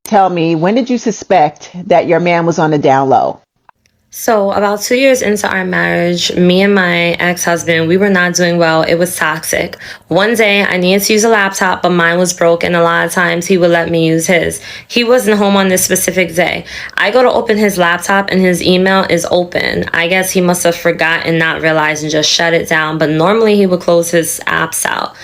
Tell me, when did you suspect that your man was on the down low? So, about 2 years into our marriage, me and my ex husband, we were not doing well. It was toxic. One day, I needed to use a laptop, but mine was broken. A lot of times, he would let me use his. He wasn't home on this specific day. I go to open his laptop, and his email is open. I guess he must have forgotten, not realized, and just shut it down. But normally, he would close his apps out.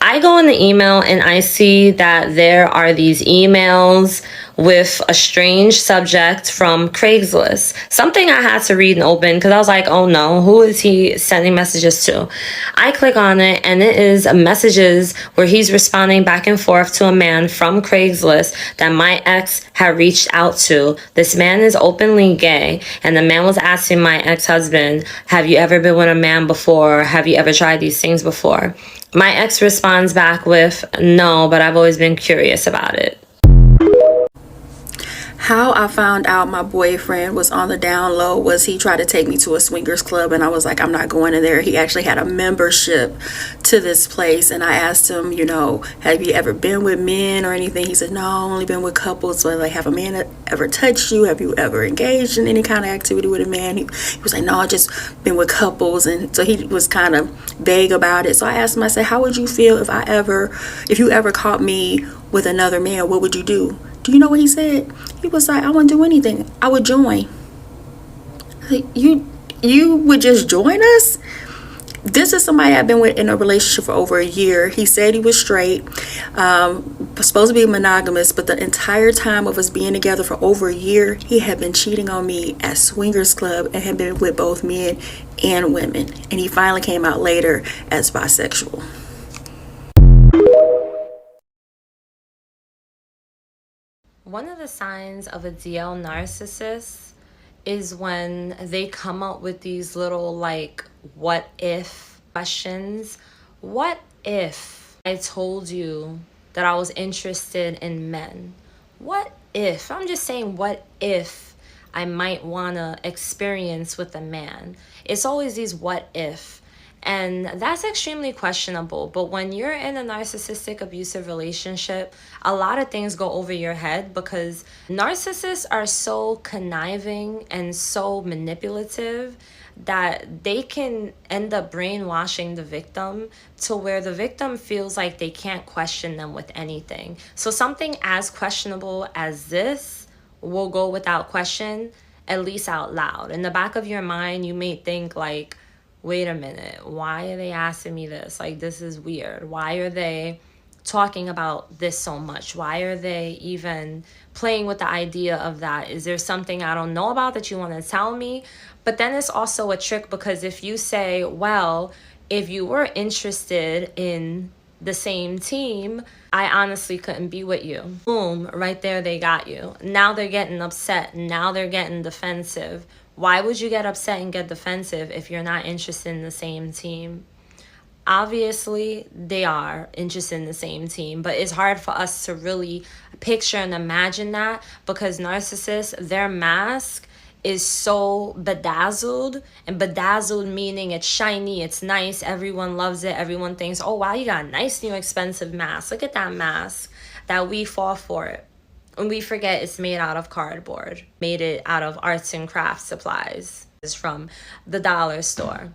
I go in the email, and I see that there are these emails with a strange subject from Craigslist. Something I had to read and open because I was like, oh no, who is he sending messages to? I click on it and it is messages where he's responding back and forth to a man from Craigslist that my ex had reached out to. This man is openly gay, and the man was asking my ex-husband, have you ever been with a man before? Have you ever tried these things before? My ex responds back with, no, but I've always been curious about it. How I found out my boyfriend was on the down low was he tried to take me to a swingers club, and I was like, I'm not going in there. He actually had a membership to this place, and I asked him, have you ever been with men or anything? He said, no, I've only been with couples. But like, have a man ever touched you? Have you ever engaged in any kind of activity with a man? He was like, no, I just been with couples. And so he was kind of vague about it. So I asked him, I said, how would you feel if you ever caught me with another man? What would you do? Do you know what he said? He was like, I wouldn't do anything. I would join. Like, you would just join us? This is somebody I've been with in a relationship for over a year. He said he was straight, supposed to be monogamous, but the entire time of us being together for over a year, he had been cheating on me at swingers club and had been with both men and women. And he finally came out later as bisexual. One of the signs of a DL narcissist is when they come up with these little, like, what if questions. What if I told you that I was interested in men? What if, I'm just saying, what if I might want to experience with a man? It's always these what if. And that's extremely questionable. But when you're in a narcissistic abusive relationship, a lot of things go over your head because narcissists are so conniving and so manipulative that they can end up brainwashing the victim to where the victim feels like they can't question them with anything. So something as questionable as this will go without question, at least out loud. In the back of your mind, you may think like, wait a minute, why are they asking me this? Like, this is weird. Why are they talking about this so much? Why are they even playing with the idea of that? Is there something I don't know about that you want to tell me? But then it's also a trick because if you say, well, if you were interested in the same team, I honestly couldn't be with you. Boom, right there, they got you. Now they're getting upset. Now they're getting defensive. Why would you get upset and get defensive if you're not interested in the same team? Obviously, they are interested in the same team, but it's hard for us to really picture and imagine that because narcissists, their mask is so bedazzled, and bedazzled meaning it's shiny, it's nice, everyone loves it, everyone thinks, oh wow, you got a nice new expensive mask, look at that mask, that we fall for it. And we forget it's made out of cardboard, made it out of arts and crafts supplies. It's from the dollar store.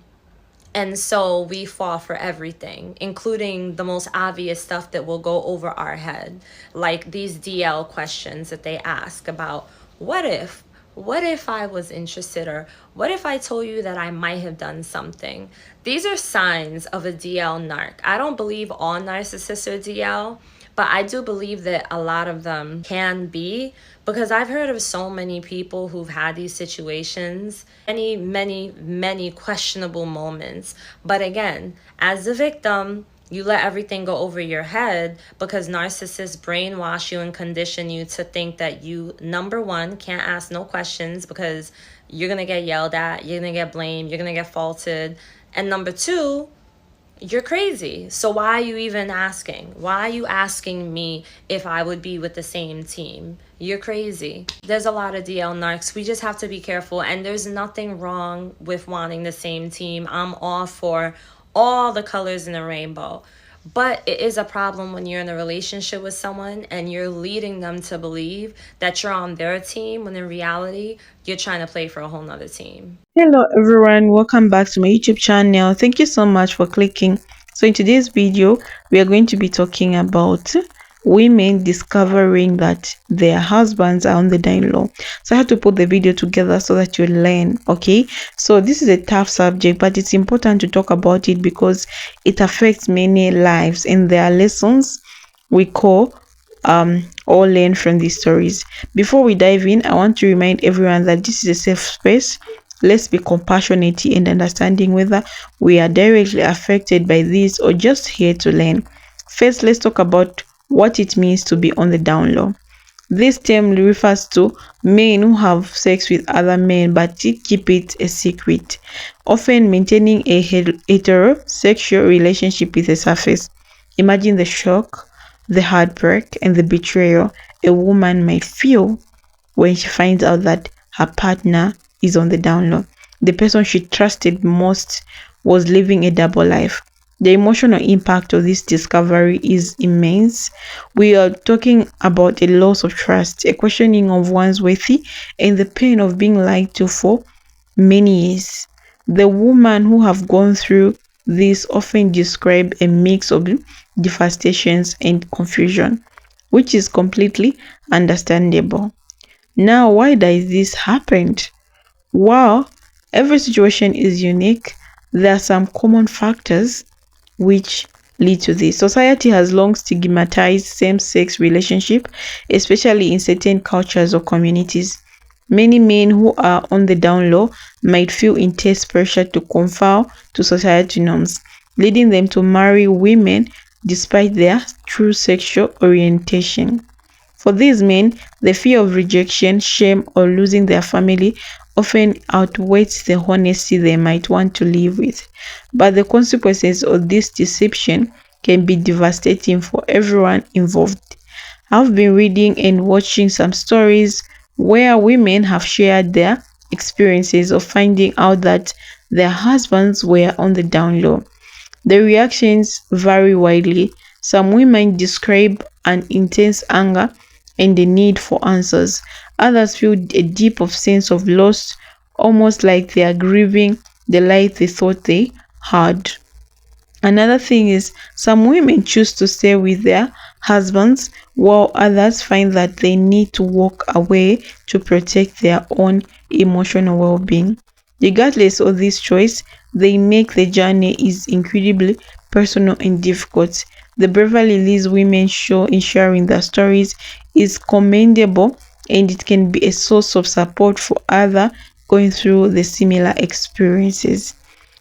And so we fall for everything, including the most obvious stuff that will go over our head, like these DL questions that they ask about what if? What if I was interested? Or what if I told you that I might have done something? These are signs of a DL narc. I don't believe all narcissists are DL, but I do believe that a lot of them can be, because I've heard of so many people who've had these situations, many questionable moments. But again, as the victim, you let everything go over your head because narcissists brainwash you and condition you to think that you, number one, can't ask no questions because you're going to get yelled at, you're going to get blamed, you're going to get faulted. And number two, you're crazy. So why are you even asking? Why are you asking me if I would be with the same team? You're crazy. There's a lot of DL narcs. We just have to be careful. And there's nothing wrong with wanting the same team. I'm all for all the colors in the rainbow. But it is a problem when you're in a relationship with someone and you're leading them to believe that you're on their team when in reality, you're trying to play for a whole nother team. Hello everyone, welcome back to my YouTube channel. Thank you so much for clicking. So in today's video, we are going to be talking about women discovering that their husbands are on the down low. So I had to put the video together so that you learn, okay? So this is a tough subject, but it's important to talk about it because it affects many lives, and there are lessons we call all learn from these stories. Before we dive in, I want to remind everyone that this is a safe space. Let's be compassionate and understanding whether we are directly affected by this or just here to learn. First, let's talk about what it means to be on the down low. This term refers to men who have sex with other men but keep it a secret, often maintaining a heterosexual relationship with the surface. Imagine the shock, the heartbreak, and the betrayal a woman might feel when she finds out that her partner is on the down low. The person she trusted most was living a double life. The emotional impact of this discovery is immense. We are talking about a loss of trust, a questioning of one's worth, and the pain of being lied to for many years. The women who have gone through this often describe a mix of devastations and confusion, which is completely understandable. Now, why does this happen? Well, every situation is unique. There are some common factors which lead to this. Society has long stigmatized same-sex relationship, especially in certain cultures or communities. Many men who are on the down low might feel intense pressure to conform to society norms, leading them to marry women despite their true sexual orientation. For these men, the fear of rejection, shame, or losing their family often outweighs the honesty they might want to live with. But the consequences of this deception can be devastating for everyone involved. I've been reading and watching some stories where women have shared their experiences of finding out that their husbands were on the down low. The reactions vary widely. Some women describe an intense anger and the need for answers. Others feel a deep of sense of loss, almost like they are grieving the life they thought they had. Another thing is some women choose to stay with their husbands while others find that they need to walk away to protect their own emotional well-being. Regardless of this choice, they make the journey is incredibly personal and difficult. The bravery these women show in sharing their stories is commendable, and it can be a source of support for others going through the similar experiences.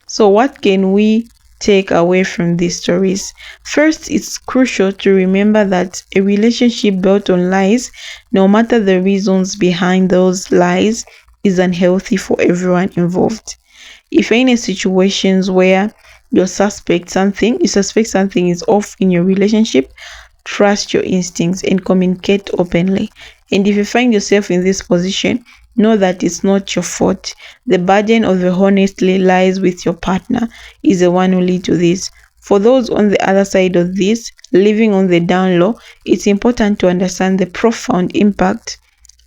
So, what can we take away from these stories? First, it's crucial to remember that a relationship built on lies, no matter the reasons behind those lies, is unhealthy for everyone involved. If you're in a situations where you suspect something is off in your relationship, trust your instincts and communicate openly. And if you find yourself in this position, know that it's not your fault. The burden of the honestly lies with your partner is the one who leads to this. For those on the other side of this, living on the down low, it's important to understand the profound impact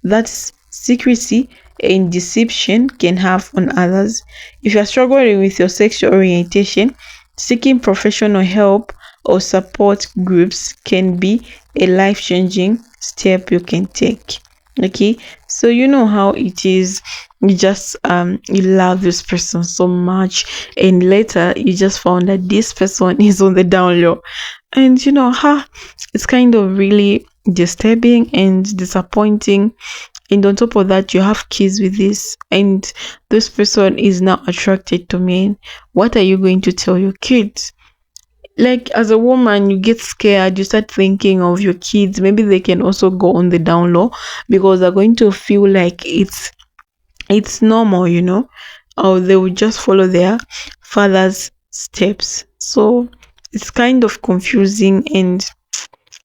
that secrecy and deception can have on others. If you are struggling with your sexual orientation, seeking professional help or support groups can be a life-changing step you can take. Okay, so you know how it is. You just you love this person so much, and later you just found that this person is on the down low, and you know how it's kind of really disturbing and disappointing. And on top of that, you have kids with this, and this person is now attracted to men. What are you going to tell your kids? Like, as a woman, you get scared, you start thinking of your kids. Maybe they can also go on the down low because they're going to feel like it's normal, or they will just follow their father's steps. So it's kind of confusing, and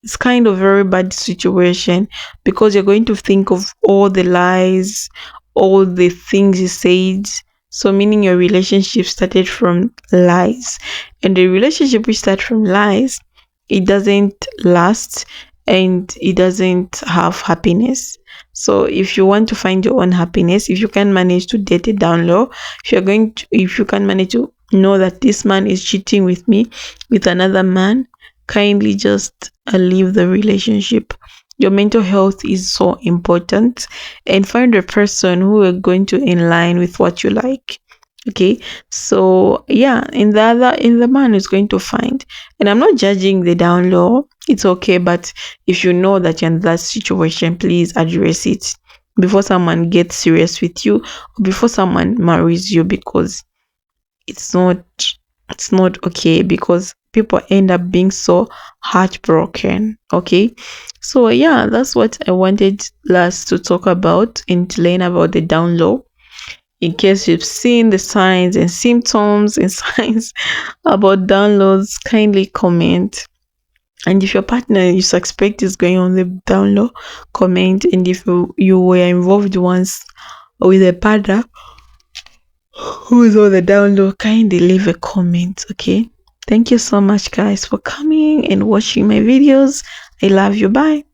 it's kind of very bad situation because you're going to think of all the lies, all the things you said So meaning your relationship started from lies, and the relationship which starts from lies, it doesn't last and it doesn't have happiness. So if you want to find your own happiness, if you can manage to date it down low, if you can manage to know that this man is cheating with me with another man, kindly just leave the relationship. Your mental health is so important, and find a person who are going to in line with what you like. Okay, so yeah, in the man is going to find, and I'm not judging the down low, it's okay, but if you know that you're in that situation, please address it before someone gets serious with you, or before someone marries you, because it's not it's not okay, because people end up being so heartbroken. Okay, so yeah, that's what I wanted us to talk about and to learn about the down low. In case you've seen the signs and symptoms and signs about downloads, kindly comment. And if your partner you suspect is going on the download, comment. And if you were involved once with a partner who is on the download, kindly leave a comment. Okay, thank you so much guys for coming and watching my videos. I love you. Bye.